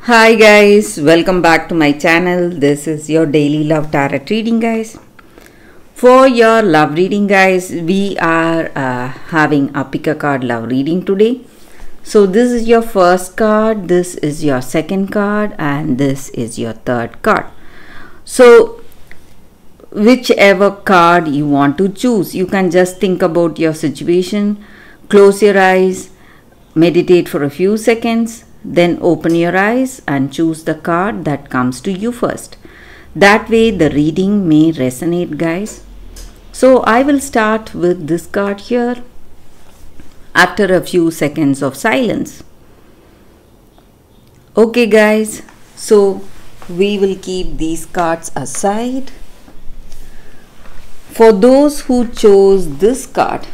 Hi guys, welcome back to my channel. This is your daily love tarot reading, guys. For your love reading, guys, we are having a pick a card love reading today. So this is your first card, this is your second card, and this is your third card. So whichever card you want to choose, you can just think about your situation, close your eyes, meditate for a few seconds, then open your eyes and choose the card that comes to you first. That way the reading may resonate, guys. So I will start with this card here after a few seconds of silence. Okay guys, so we will keep these cards aside. For those who chose this card,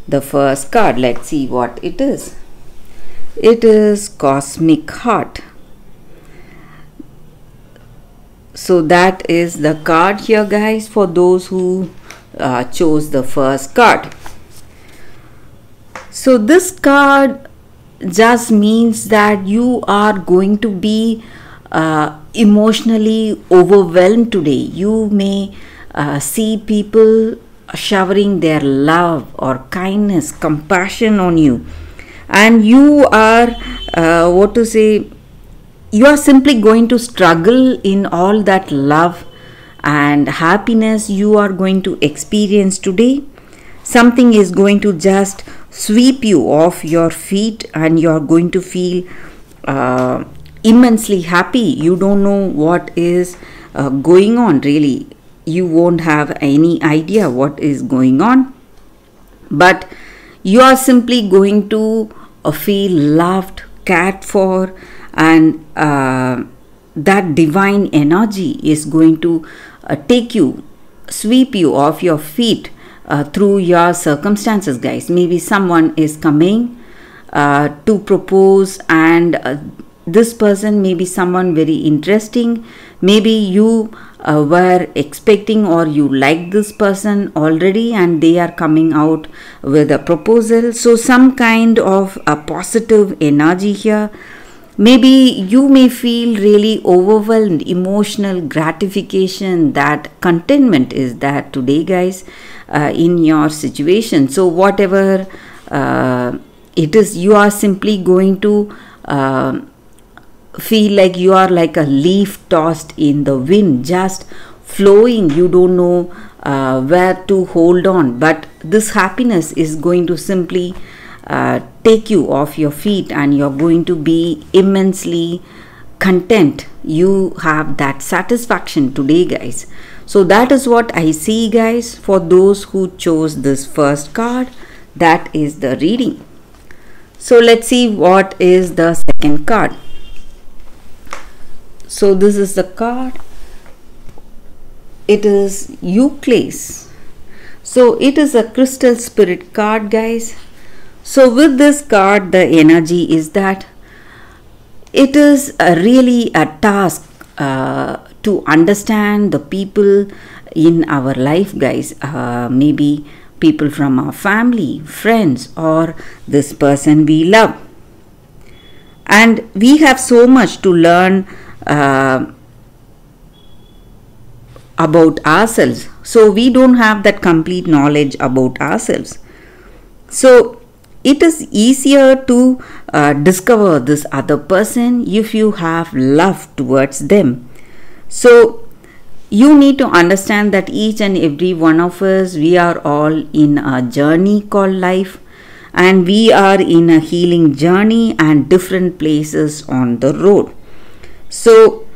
the first card, let's see what it is. It is Cosmic Heart. So that is the card here, guys, for those who chose the first card. So this card just means that you are going to be emotionally overwhelmed today. You may see people showering their love or kindness, compassion on you, and you are you are simply going to struggle in all that love and happiness you are going to experience today. Something is going to just sweep you off your feet and you are going to feel immensely happy. You don't know what is going on, really. You won't have any idea what is going on, but you are simply going to feel loved, cared for, and that divine energy is going to sweep you off your feet through your circumstances, guys. Maybe someone is coming to propose, and this person may be someone very interesting. Maybe you were expecting or you like this person already and they are coming out with a proposal. So some kind of a positive energy here. Maybe you may feel really overwhelmed, emotional gratification, that contentment is there today, guys, in your situation. So whatever it is, you are simply going to feel like you are like a leaf tossed in the wind, just flowing. You don't know where to hold on, but this happiness is going to simply take you off your feet and you're going to be immensely content. You have that satisfaction today, guys. So that is what I see, guys, for those who chose this first card. That is the reading. So let's see what is the second card. So this is the card. It is Euclase. So it is a crystal spirit card, guys. So with this card, the energy is that it is really a task to understand the people in our life, guys. Maybe people from our family, friends, or this person we love. And we have so much to learn about ourselves. So we don't have that complete knowledge about ourselves. So it is easier to discover this other person if you have love towards them. So you need to understand that each and every one of us, we are all in a journey called life, and we are in a healing journey and different places on the road. So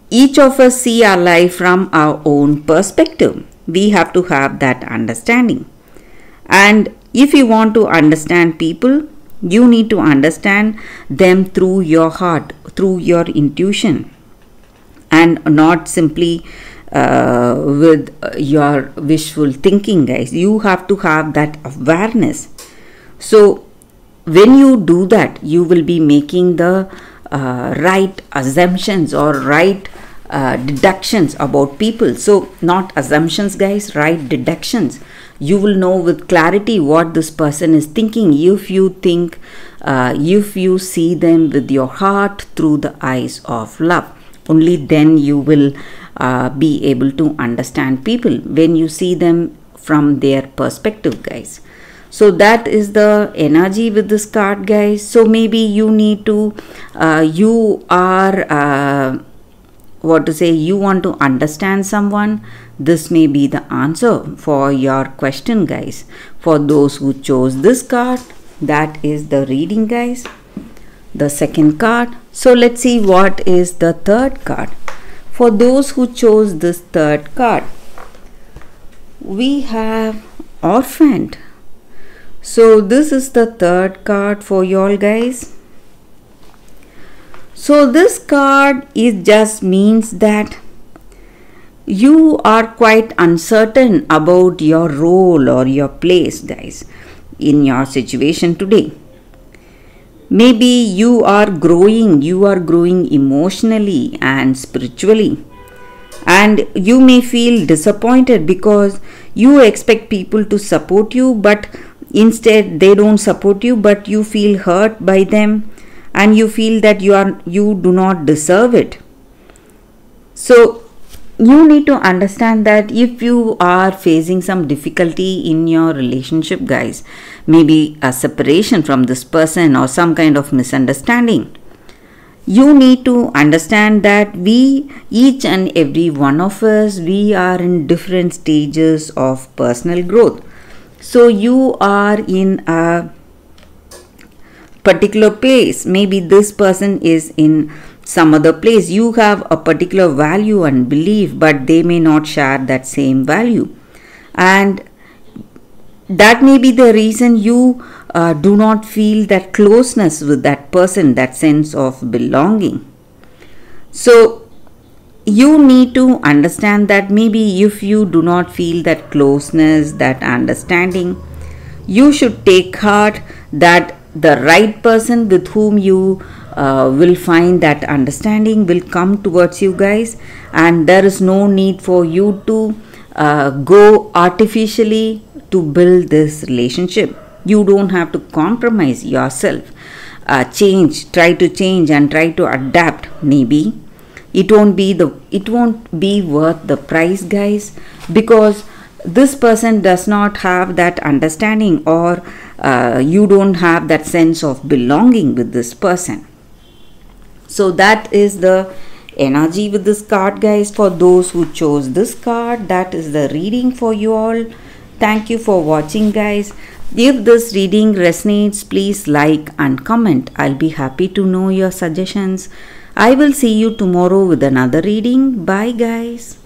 each of us see our life from our own perspective. We have to have that understanding. And if you want to understand people, you need to understand them through your heart, through your intuition, and not simply with your wishful thinking, guys. You have to have that awareness. So when you do that, you will be making the right assumptions or right deductions about people. So not assumptions, guys, right deductions. you will know with clarity what this person is thinking. If you think, if you see them with your heart through the eyes of love, only then you will be able to understand people, when you see them from their perspective, guys. So that is the energy with this card, guys. So maybe you need to you are you want to understand someone. This may be the answer for your question, guys. For those who chose this card, that is the reading, guys, the second card. So let's see what is the third card. For those who chose this third card, we have orphaned. So this is the third card for y'all, guys. So this card is just means that you are quite uncertain about your role or your place, guys, in your situation today. Maybe you are growing emotionally and spiritually, and you may feel disappointed because you expect people to support you, but instead they don't support you, but you feel hurt by them and you feel that you do not deserve it. So you need to understand that if you are facing some difficulty in your relationship, guys, maybe a separation from this person or some kind of misunderstanding, you need to understand that each and every one of us, we are in different stages of personal growth. So you are in a particular place, maybe this person is in some other place. You have a particular value and belief, but they may not share that same value, and that may be the reason you do not feel that closeness with that person, that sense of belonging. So you need to understand that maybe if you do not feel that closeness, that understanding, you should take heart that the right person with whom you will find that understanding will come towards you, guys, and there is no need for you to go artificially to build this relationship. You don't have to compromise yourself. Try to change and try to adapt. Maybe it won't be worth the price, guys, because this person does not have that understanding, or you don't have that sense of belonging with this person. So that is the energy with this card, guys. For those who chose this card, that is the reading for you all. Thank you for watching, guys. If this reading resonates, please like and comment. I'll be happy to know your suggestions. I will see you tomorrow with another reading. Bye, guys.